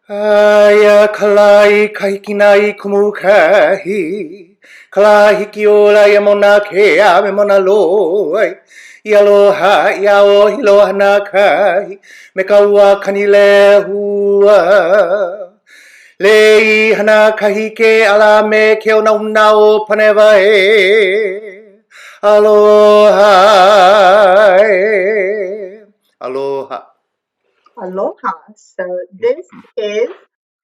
Aya kalai kaikinai kumukahi. Kalahi kiola yamona kea memona loai. Ialoha iao hiloha nakai. Mekaua kanilehua. Lei hana kahike ala me keo na unao paneva e. Aloha. Aloha. Aloha. So this is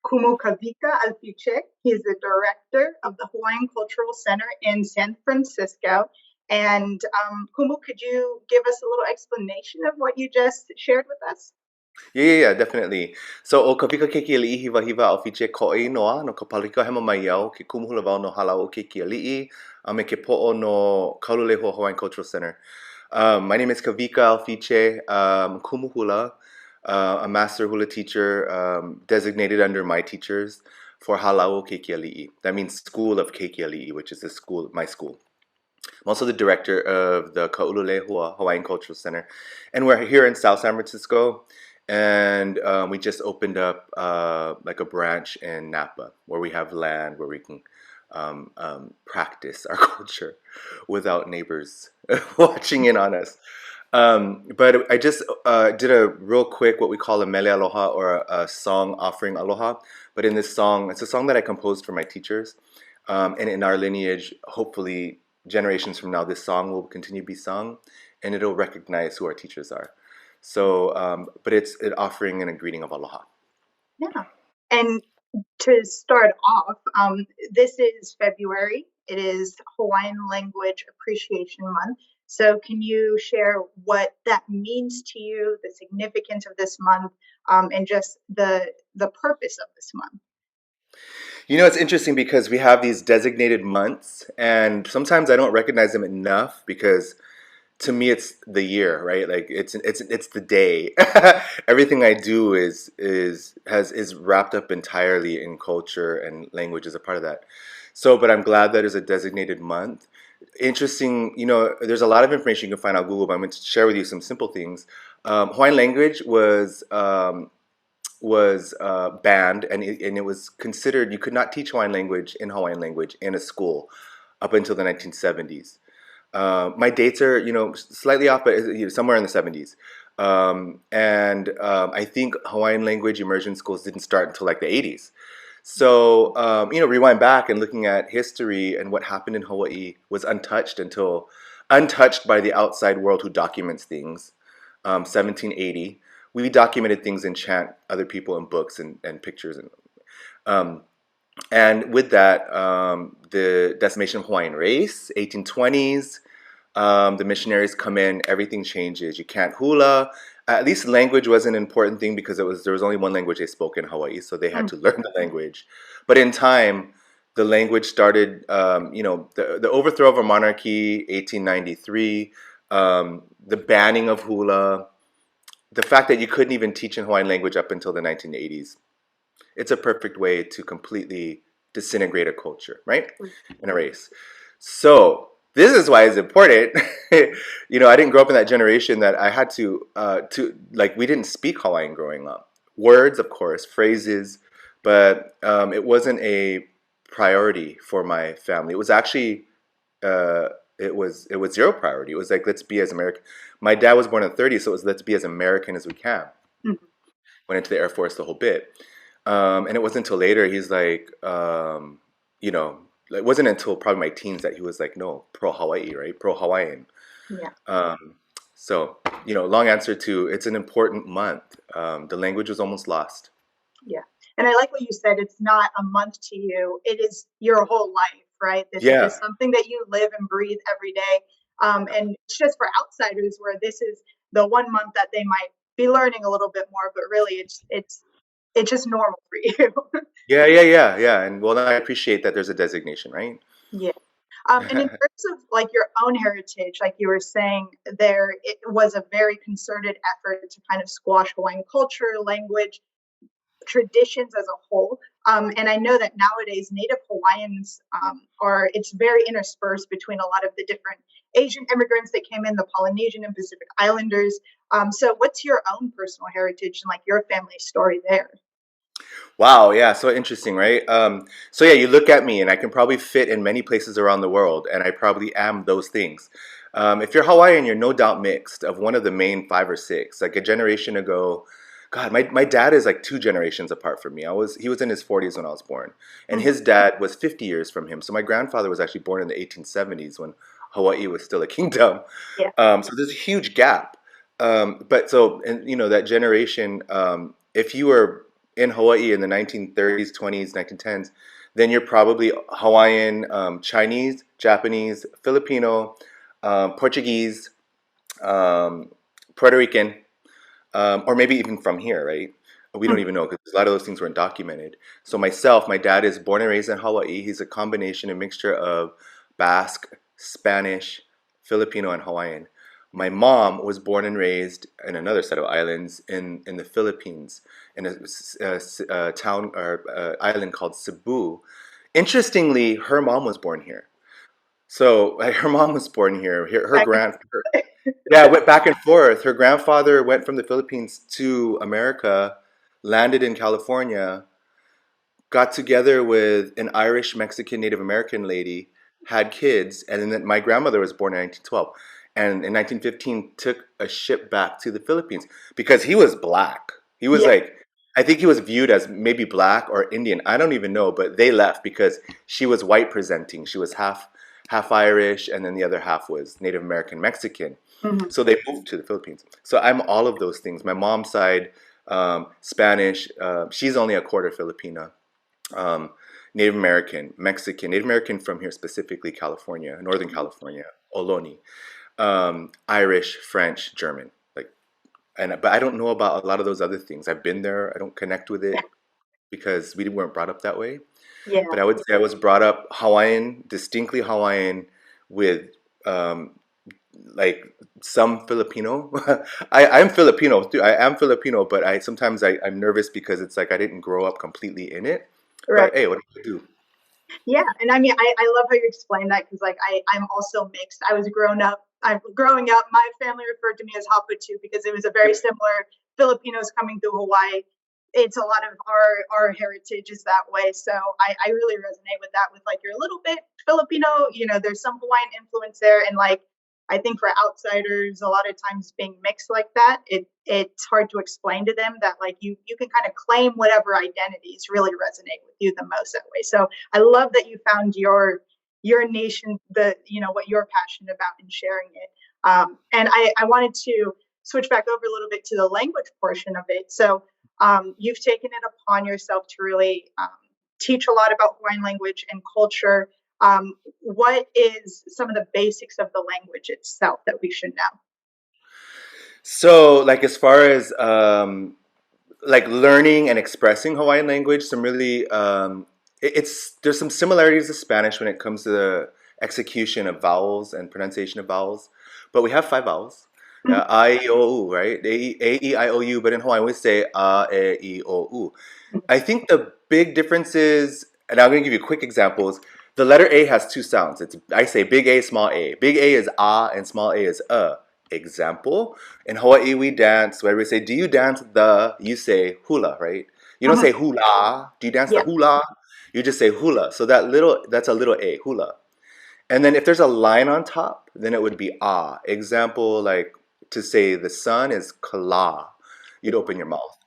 Kumu Kawika Alfiche. He's the director of the Hawaiian Cultural Center in San Francisco. And Kumu, could you give us a little explanation of what you just shared with us? Yeah, definitely. So, o ka pika Keikiali'i hiwa Alfiche ko'ei noa no ka palika hema mai au ke kumuhula wau no Hālau o Keikiali'i a me ke po'o no Kaululehua Hawaiian Cultural Center. My name is Kawika Alfiche, Kumu Hula, a master hula teacher designated under my teachers for Hālau o Keikiali'i. That means School of Keikiali'i, which is the school, my school. I'm also the director of the Kaululehua Hawaiian Cultural Center. And we're here in South San Francisco. And we just opened up like a branch in Napa where we have land where we can practice our culture without neighbors watching in on us. But I just did a real quick what we call a mele aloha or a song offering aloha. But in this song, it's a song that I composed for my teachers. And in our lineage, hopefully generations from now, this song will continue to be sung and it'll recognize who our teachers are. So, but it's an offering and a greeting of aloha. Yeah. And to start off, this is February. It is Hawaiian Language Appreciation Month. So can you share what that means to you, the significance of this month, and just the purpose of this month? You know, it's interesting because we have these designated months, and sometimes I don't recognize them enough because to me it's the year, right? Like it's the day. Everything I do is wrapped up entirely in culture, and language is a part of that. So, but I'm glad that it's a designated month. Interesting, you know, there's a lot of information you can find on Google, but I'm going to share with you some simple things. Hawaiian language was banned, and it was considered you could not teach Hawaiian language in a school up until the 1970s. My dates are, you know, slightly off, but you know, somewhere in the 70s. I think Hawaiian language immersion schools didn't start until like the 80s. So, you know, rewind back and looking at history and what happened in Hawaii was untouched by the outside world who documents things. 1780, we documented things in chant, other people in books and pictures. And with that, the decimation of Hawaiian race, 1820s, the missionaries come in, everything changes. You can't hula. At least language was an important thing because there was only one language they spoke in Hawaii, so they had to learn the language. But in time, the language started, you know, the overthrow of a monarchy, 1893, the banning of hula, the fact that you couldn't even teach in Hawaiian language up until the 1980s. It's a perfect way to completely disintegrate a culture, right? And a race. So this is why it's important. You know, I didn't grow up in that generation that I had to like, we didn't speak Hawaiian growing up. Words, of course, phrases, but it wasn't a priority for my family. It was actually it was zero priority. It was like, let's be as American. My dad was born in the 30s, so it was let's be as American as we can. Went into the Air Force the whole bit. And it wasn't until later he's like, you know, it wasn't until probably my teens that he was like, no, pro Hawaii, right? Pro Hawaiian. Yeah. So, you know, long answer to it's an important month. The language was almost lost. Yeah. And I like what you said. It's not a month to you. It is your whole life, right? This is something that you live and breathe every day. And it's just for outsiders where this is the 1 month that they might be learning a little bit more, but really it's just normal for you. Yeah. And well, I appreciate that there's a designation, right? Yeah. And in terms of like your own heritage, like you were saying, it was a very concerted effort to kind of squash Hawaiian culture, language, traditions as a whole. And I know that nowadays Native Hawaiians it's very interspersed between a lot of the different Asian immigrants that came in, the Polynesian and Pacific Islanders. So what's your own personal heritage and like your family story there? Wow, yeah, so interesting, right? So yeah, you look at me, and I can probably fit in many places around the world, and I probably am those things. If you're Hawaiian, you're no doubt mixed of one of the main five or six. Like a generation ago, God, my dad is like two generations apart from me. He was in his 40s when I was born, and Mhm. his dad was 50 years from him. So my grandfather was actually born in the 1870s when Hawaii was still a kingdom. Yeah. So there's a huge gap. But so, and you know, that generation, if you were in Hawaii in the 1930s, 20s, 1910s, then you're probably Hawaiian, Chinese, Japanese, Filipino, Portuguese, um, Puerto Rican, or maybe even from here, right? We don't Mhm. even know because a lot of those things weren't documented. So myself, my dad is born and raised in Hawaii. He's a combination, a mixture of Basque, Spanish, Filipino, and Hawaiian. My mom was born and raised in another set of islands in the Philippines, in a town or island called Cebu. Interestingly, her mom was born here. So her mom was born here. Back in- Yeah, it went back and forth. Her grandfather went from the Philippines to America, landed in California, got together with an Irish Mexican Native American lady, had kids, and then my grandmother was born in 1912. And in 1915 took a ship back to the Philippines because he was black. He was yeah. like, I think he was viewed as maybe black or Indian. I don't even know, but they left because she was white presenting. She was half Irish, and then the other half was Native American Mexican. Mhm. So they moved to the Philippines. So I'm all of those things. My mom's side, Spanish. She's only a quarter Filipina. um, Native American, Mexican, Native American from here specifically, California, Northern California, Ohlone, Irish, French, German. Like, and but I don't know about a lot of those other things. I've been there. I don't connect with Yeah. it because we weren't brought up that way. Yeah. But I would say I was brought up Hawaiian, distinctly Hawaiian, with um, like some Filipino. I'm Filipino too. I am Filipino, but I'm nervous because it's like I didn't grow up completely in it. Right. But hey, what do I do? Yeah, and I mean, I love how you explain that because like I'm also mixed. I'm growing up. My family referred to me as Haputu because it was a very similar Filipinos coming through Hawaii. It's a lot of our heritage is that way. So I really resonate with that. With like you're a little bit Filipino, you know, there's some Hawaiian influence there, and like I think for outsiders, a lot of times being mixed like that, it's hard to explain to them that like you can kind of claim whatever identities really resonate with you the most that way. So I love that you found your nation, the you know what you're passionate about and sharing it. And I wanted to switch back over a little bit to the language portion of it. So you've taken it upon yourself to really teach a lot about Hawaiian language and culture. What is some of the basics of the language itself that we should know? So, like as far as like learning and expressing Hawaiian language, some really it's there's some similarities to Spanish when it comes to the execution of vowels and pronunciation of vowels, but we have five vowels. Mhm. I, E, O, U, right? A, E, I, O, U, but in Hawaiian we say A, E, I, O, U. I think the big difference is, and I'm going to give you quick examples. The letter A has two sounds. I say big A, small a. Big A is ah, and small a is Example: in Hawaii we dance. Where we say, "Do you dance the?" You say hula, right? You don't Mhm. say hula. Do you dance the Yeah. hula? You just say hula. So that's a little a hula. And then if there's a line on top, then it would be ah. Example, like to say the sun is kala, you'd open your mouth.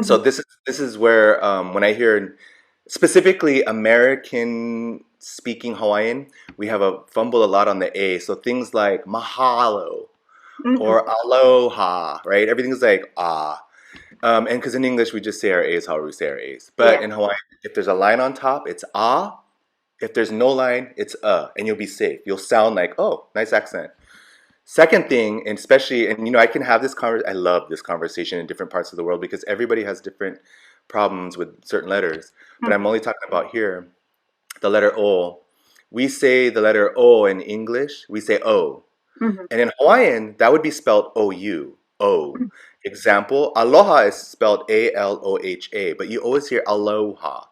So Mhm. this is where when I hear specifically American speaking Hawaiian, we have a fumble a lot on the A. So things like mahalo Mhm. or aloha, right? Everything's like ah. And because in English we just say our A's however we say our A's. But Yeah. in Hawaiian, if there's a line on top, it's ah. If there's no line, it's and you'll be safe. You'll sound like, oh, nice accent. Second thing, and especially, and you know, I can have this conversation. I love this conversation in different parts of the world because everybody has different problems with certain letters. But I'm Mhm. only talking about here the letter O. We say the letter O in English. We say O, Mhm. and in Hawaiian that would be spelled O U O. Mhm. Example: Aloha is spelled Aloha, but you always hear aloha.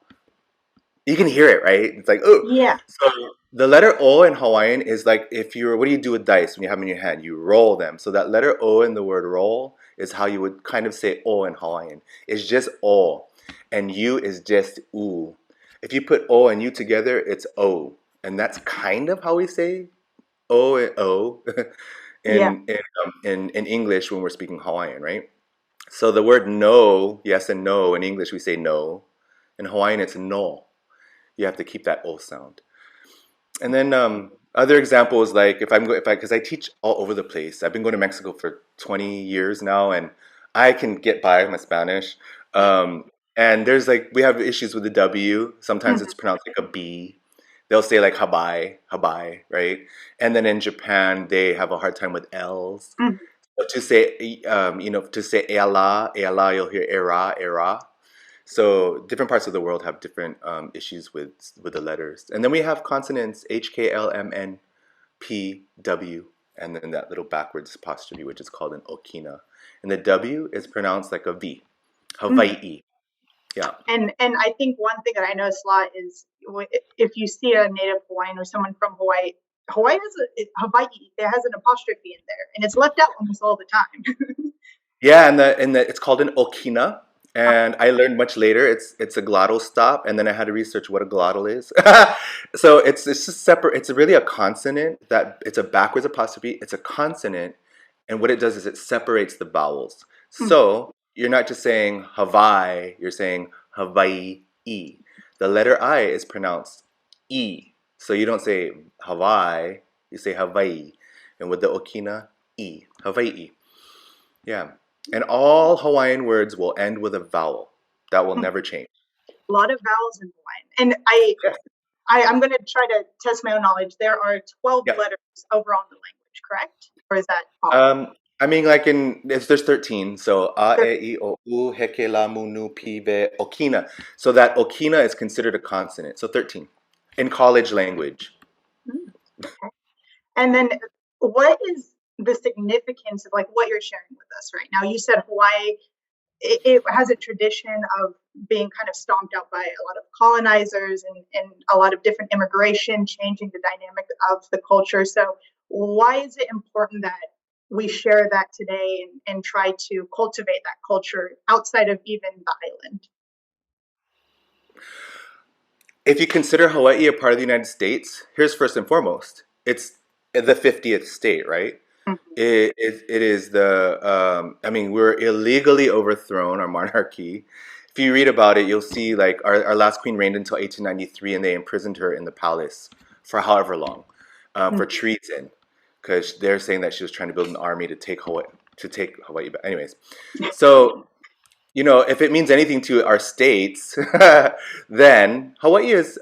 You can hear it, right? It's like, oh. Yeah. So the letter O in Hawaiian is like if you're, what do you do with dice when you have them in your hand? You roll them. So that letter O in the word roll is how you would kind of say O in Hawaiian. It's just O. and U is just U. If you put O and U together, it's O. And that's kind of how we say O and O Yeah. in English when we're speaking Hawaiian, right? So the word no, yes and no, in English we say no. In Hawaiian it's no. You have to keep that O sound. And then other examples like if I because I teach all over the place. I've been going to Mexico for 20 years now, and I can get by with my Spanish. And there's like we have issues with the W. Sometimes it's pronounced like a B. They'll say like habai, habai, right? And then in Japan they have a hard time with L's. Mhm. But to say to say eala, eala, you'll hear era, era. So different parts of the world have different issues with the letters, and then we have consonants H, K, L, M, N, P, W, and then that little backwards apostrophe, which is called an okina, and the W is pronounced like a V, Mhm. Hawaii. Yeah, And I think one thing that I notice a lot is if you see a native Hawaiian or someone from Hawaii, Hawaii, there has an apostrophe in there, and it's left out almost all the time. yeah, and it's called an okina. And I learned much later it's a glottal stop, and then I had to research what a glottal is. So it's just separate. It's really a consonant that it's a backwards apostrophe. It's a consonant, and what it does is it separates the vowels. So you're not just saying Hawaii, you're saying Hawaii. The letter I is pronounced E. So you don't say Hawaii, you say Hawaii. And with the okina, E, Hawaii. Yeah. And all Hawaiian words will end with a vowel. That will never change. A lot of vowels in Hawaiian, and Yes. I'm going to try to test my own knowledge. There are 12 Yeah. letters overall in the language, correct? Or is that off? I mean, like there's 13. So a, e, I, o, u, heke, la, mu, nu, pi, ve, okina. So that okina is considered a consonant. So 13 in college language. Okay. And then what is the significance of like what you're sharing with us right now? You said Hawaii, it has a tradition of being kind of stomped out by a lot of colonizers and a lot of different immigration, changing the dynamic of the culture. So why is it important that we share that today and try to cultivate that culture outside of even the island? If you consider Hawaii a part of the United States, here's first and foremost. It's the 50th state, right? Mhm. It is I mean, we're illegally overthrown, our monarchy. If you read about it, you'll see like our last queen reigned until 1893, and they imprisoned her in the palace for however long, for treason, because they're saying that she was trying to build an army to take Hawaii back. Anyways, so if it means anything to our states, then Hawaii is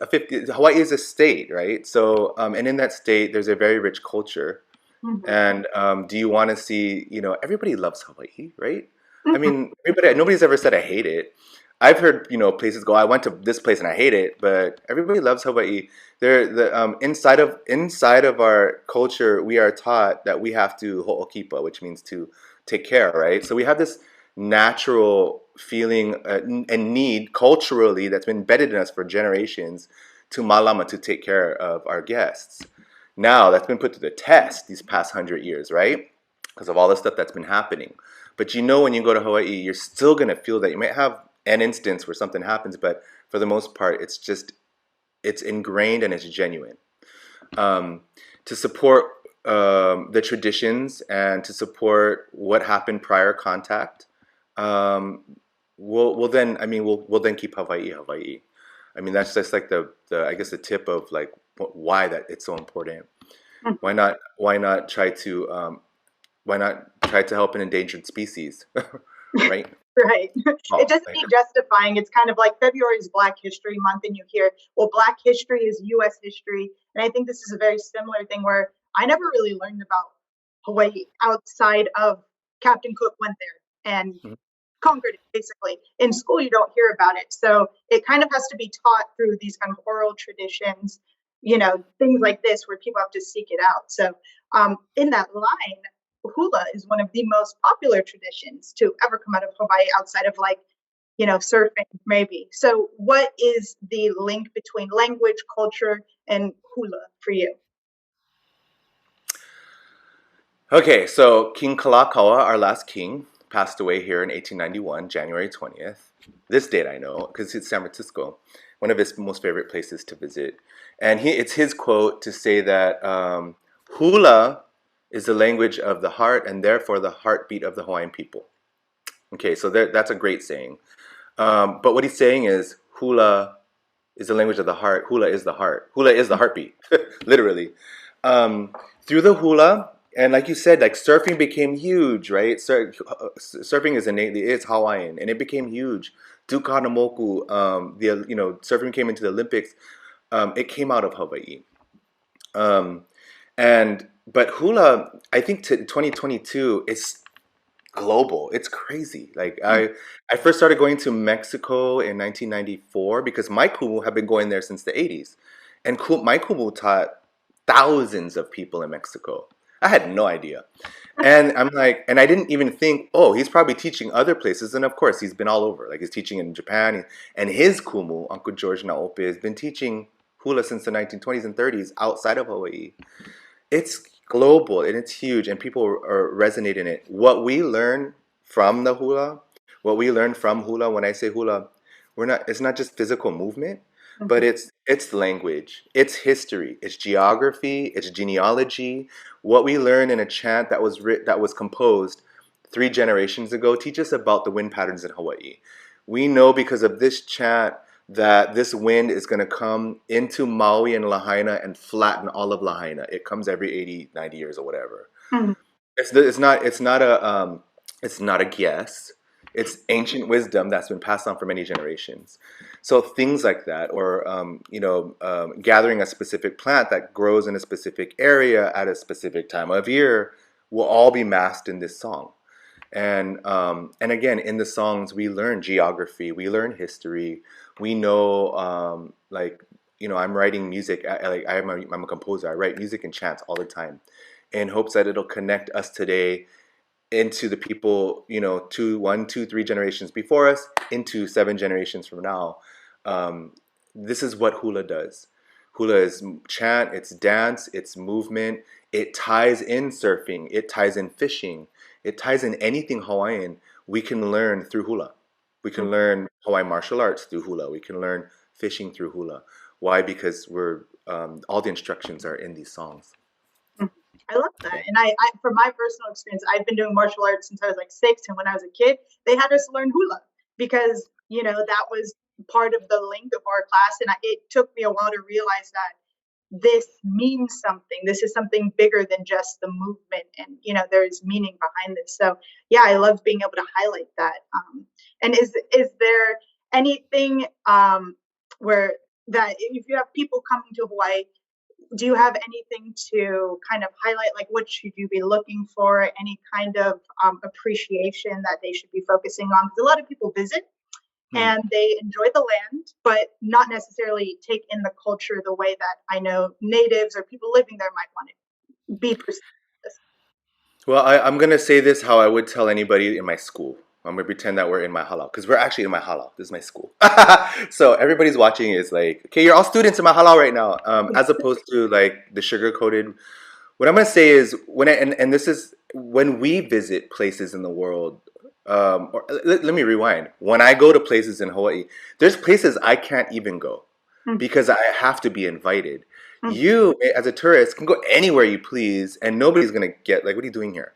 a state, right? So, and in that state, there's a very rich culture. Mhm. And do you want to see, everybody loves Hawaii, right? I Mhm. mean, nobody's ever said I hate it. I've heard, places go, I went to this place and I hate it, but everybody loves Hawaii. Inside of our culture, we are taught that we have to ho'okipa, which means to take care, right? So we have this natural feeling and need culturally that's been embedded in us for generations to malama, to take care of our guests. Now that's been put to the test these past 100 years, right? Because of all the stuff that's been happening. But when you go to Hawaii, you're still gonna feel that. You might have an instance where something happens, but for the most part, it's ingrained and it's genuine. Um, to support the traditions and to support what happened prior contact, um, we'll then I mean we'll then keep Hawaii. I mean that's just like the I guess the tip of like why that it's so important. Why not why not try to help an endangered species, right? Right. It Oh, doesn't need justifying. It's kind of like February is Black History Month, and you hear, well, Black history is US history. And I think this is a very similar thing where I never really learned about Hawaii outside of Captain Cook went there and mhm. conquered it, basically. In school, you don't hear about it. So it kind of has to be taught through these kind of oral traditions, things like this where people have to seek it out. So in that line, hula is one of the most popular traditions to ever come out of Hawaii outside of like, surfing, maybe. So, what is the link between language, culture, and hula for you? Okay, so King Kalakaua, our last king, passed away here in 1891, January 20th. This date I know because it's San Francisco, one of his most favorite places to visit. And it's his quote to say that Hula is the language of the heart and therefore the heartbeat of the Hawaiian people. Okay, so that's a great saying. But what he's saying is Hula is the language of the heart. Hula is the heart. Hula is the heartbeat, literally. Through the hula, and like you said, like surfing became huge, right? Surfing is innately it's Hawaiian, and it became huge. Dukanamoku, surfing came into the Olympics. It came out of Hawaii. Um, but hula, I think to 2022 is global. It's crazy. Like I first started going to Mexico in 1994 because my kumu have been going there since the 80s, and my kumu taught thousands of people in Mexico. I had no idea, and I'm like, and I didn't even think, oh, he's probably teaching other places, and of course he's been all over. Like he's teaching in Japan, and his kumu, Uncle George Naope, has been teaching hula since the 1920s and 30s outside of Hawaii. It's global and it's huge, and people are resonating it. What we learn from the hula, what we learn from hula, when I say hula, we're not. It's not just physical movement, but Mhm. it's language, it's history, it's geography, it's genealogy. What we learn in a chant that was composed 3 generations ago teach us about the wind patterns in Hawaii. We know because of this chant that this wind is going to come into Maui and Lahaina and flatten all of Lahaina. It comes every 80, 90 years or whatever. Mhm. It's not a guess. It's ancient wisdom that's been passed on for many generations. So things like that, or gathering a specific plant that grows in a specific area at a specific time of year, will all be masked in this song. And again, in the songs, we learn geography, we learn history, we know I'm writing music. I'm a composer. I write music and chants all the time, in hopes that it'll connect us today into the people, one, two, 3 generations before us, into 7 generations from now. Um, this is what hula does. Hula is chant, it's dance, it's movement. It ties in surfing, it ties in fishing, it ties in anything Hawaiian. We can learn through hula. We can learn Hawaiian martial arts through hula. We can learn fishing through hula. Why? Because we're all the instructions are in these songs. Mhm. I love that. Yeah. And I, from my personal experience, I've been doing martial arts since I was like 6. And when I was a kid, they had us learn hula because, that was part of the link of our class. And it took me a while to realize that this means something. This is something bigger than just the movement. And, there's meaning behind this. So, yeah, I love being able to highlight that. And is there anything where that if you have people coming to Hawaii, do you have anything to kind of highlight, like what should you be looking for, any kind of appreciation that they should be focusing on? Because a lot of people visit Hmm. and they enjoy the land, but not necessarily take in the culture the way that I know natives or people living there might want to be perceived. Well, I'm gonna say this how I would tell anybody in my school. I'm gonna pretend that we're in my halau because we're actually in my halau. This is my school. So everybody's watching is like, okay, you're all students in my halau right now, as opposed to like the sugar coated. What I'm gonna say is and this is when we visit places in the world. Let me rewind. When I go to places in Hawaii, there's places I can't even go Mm, because I have to be invited. mm, You, as a tourist, can go anywhere you please, and nobody's gonna get like, "What are you doing here?"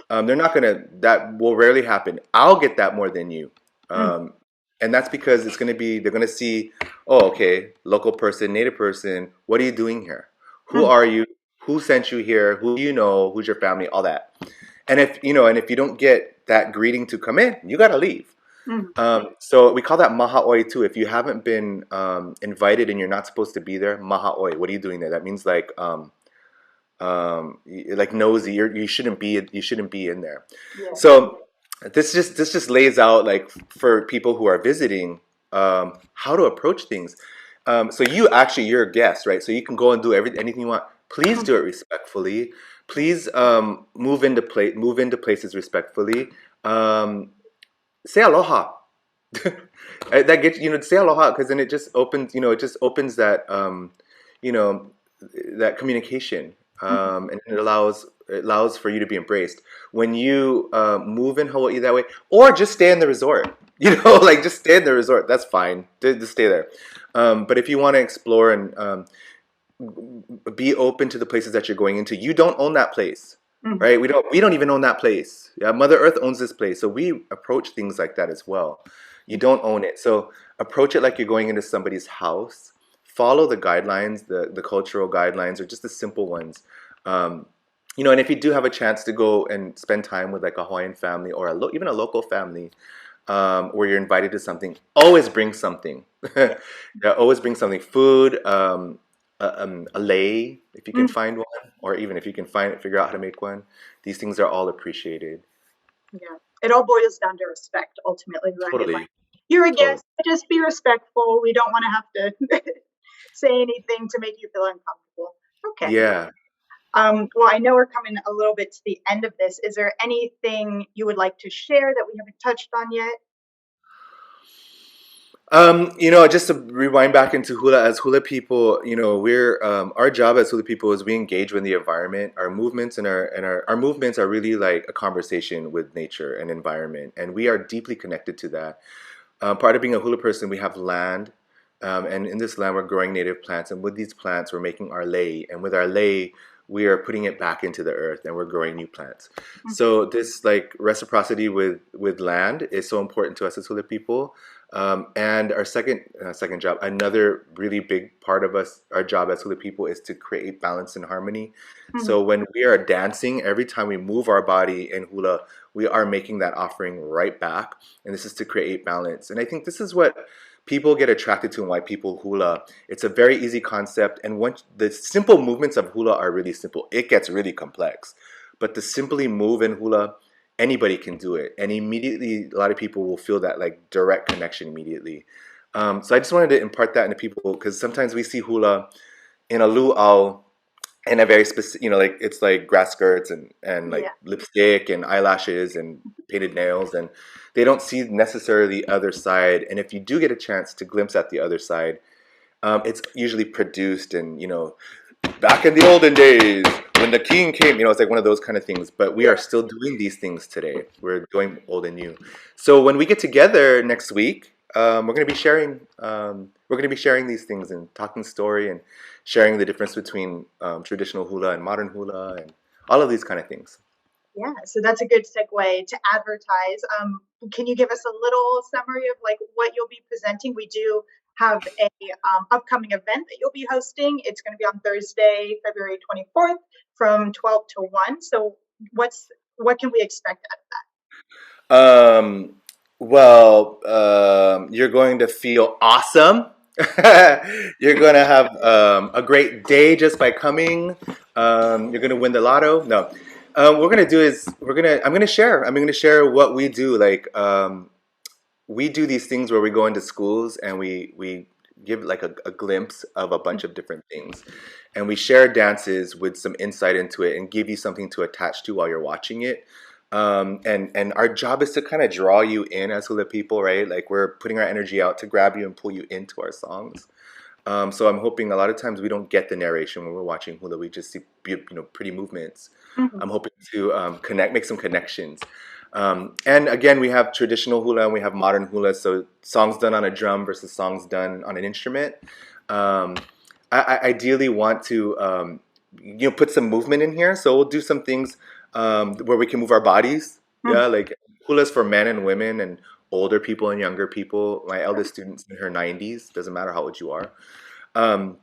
They're not gonna. That will rarely happen. I'll get that more than you, mm, um, and that's because it's gonna be. They're gonna see, oh, okay, local person, native person. What are you doing here? Who mm, are you? Who sent you here? Who do you know? Who's your family? All that. And if you don't get that greeting to come in, you gotta leave. mm, So we call that maha'oi too. If you haven't been invited and you're not supposed to be there, maha'oi. What are you doing there? That means like nosy. You shouldn't be in there. yeah. So this just lays out like for people who are visiting how to approach things. So you're a guest, right? So you can go and do anything you want. Please Mm, do it respectfully. Please move into places respectfully. Um, Say aloha. That gets say aloha because then it just opens that you know that communication. Mhm. and it allows for you to be embraced when you move in Hawaii that way, or just stay in the resort. Like just stay in the resort. That's fine. Just stay there. But if you want to explore and be open to the places that you're going into. You don't own that place, Mhm. right? We don't even own that place. Yeah, Mother Earth owns this place. So we approach things like that as well. You don't own it. So approach it like you're going into somebody's house. Follow the guidelines, the cultural guidelines, or just the simple ones. Um, and if you do have a chance to go and spend time with like a Hawaiian family or even a local family, where you're invited to something, always bring something. Yeah. Yeah, always bring something. Food, a lei, if you can Mhm. find one, or even if you can figure out how to make one. These things are all appreciated. Yeah. It all boils down to respect ultimately, right? Like Totally, you're a totally. guest, just be respectful. We don't want to have to say anything to make you feel uncomfortable. Okay. Yeah. Well, I know we're coming a little bit to the end of this. Is there anything you would like to share that we haven't touched on yet? Just to rewind back into Hula, as Hula people, we're our job as Hula people is we engage with the environment. Our movements and our movements are really like a conversation with nature and environment, and we are deeply connected to that. Part of being a Hula person, we have land, and in this land, we're growing native plants. And with these plants, we're making our lei. And with our lei, we are putting it back into the earth, and we're growing new plants. So this like reciprocity with land is so important to us as Hula people. And our second job, another really big part of our job as Hula people, is to create balance and harmony. Mhm. So when we are dancing, every time we move our body in Hula, we are making that offering right back, and this is to create balance. And I think this is what people get attracted to and why people hula. It's a very easy concept, and once the simple movements of hula are really simple, it gets really complex. But to simply move in hula, anybody can do it, and immediately a lot of people will feel that like direct connection immediately. So I just wanted to impart that into people because sometimes we see hula in a luau in a very specific, like it's like grass skirts and like Yeah. lipstick and eyelashes and painted nails, and they don't see necessarily the other side. And if you do get a chance to glimpse at the other side, it's usually produced and back in the olden days when the king came, it's like one of those kind of things. But we are Yeah. still doing these things today. We're doing old and new. So when we get together next week, we're gonna be sharing these things and talking story and sharing the difference between traditional hula and modern hula and all of these kind of things. Yeah, so that's a good segue to advertise. Can you give us a little summary of like what you'll be presenting? We do have a upcoming event that you'll be hosting. It's going to be on Thursday, February 24th from 12 to 1. So what can we expect out Um, you're going to feel awesome. You're going to have a great day just by coming. You're going to win the lotto. No. What we're going to do is I'm going to share what we do. Like, we do these things where we go into schools and we give like a glimpse of a bunch of different things, and we share dances with some insight into it and give you something to attach to while you're watching it. And our job is to kind of draw you in as hula people, right? Like we're putting our energy out to grab you and pull you into our songs. So I'm hoping a lot of times we don't get the narration when we're watching hula. We just see pretty movements. of that? I'm hoping to make some connections. And again, we have traditional hula and we have modern hula. So songs done on a drum versus songs done on an instrument. Um, I ideally want to put some movement in here. So we'll do some things where we can move our bodies. Mhm. Yeah, like hula's for men and women and older people and younger people. My eldest student's in her 90s. Doesn't matter how old you are. Um,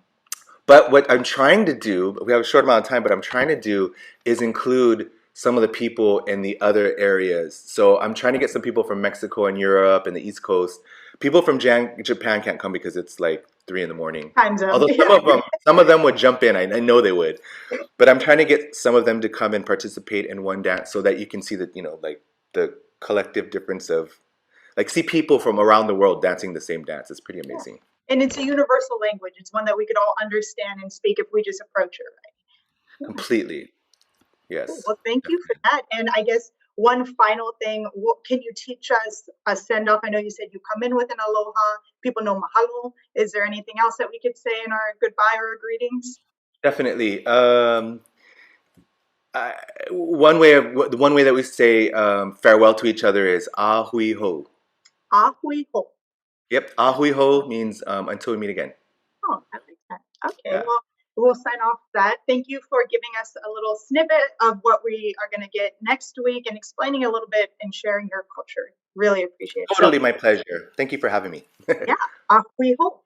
but what I'm trying to do, we have a short amount of time, but I'm trying to do is include some of the people in the other areas. So I'm trying to get some people from Mexico and Europe and the East Coast. People from Japan can't come because it's like 3 in the morning. Time zone. Although some of them would jump in. I know they would. But I'm trying to get some of them to come and participate in one dance so that you can see that, like the collective difference of like see people from around the world dancing the same dance. It's pretty Yeah. amazing. And it's a universal language. It's one that we could all understand and speak if we just approach it right. Yeah. Completely. Cool. Yes. Well, thank you for that. And I guess one final thing, what can you teach us a send off? I know you said you come in with an aloha. People know mahalo. Is there anything else that we could say in our goodbye or greetings? Definitely. Uh, one way that we say farewell to each other is ahui ho. Ahui ho. Yep, ahui ho means until we meet again. Oh, I like that. Okay, Yeah. well, we'll sign off that. Thank you for giving us a little snippet of what we are going to get next week and explaining a little bit and sharing your culture. Really appreciate it. So, Totally my pleasure. Thank you for having me. yeah, ahui ho.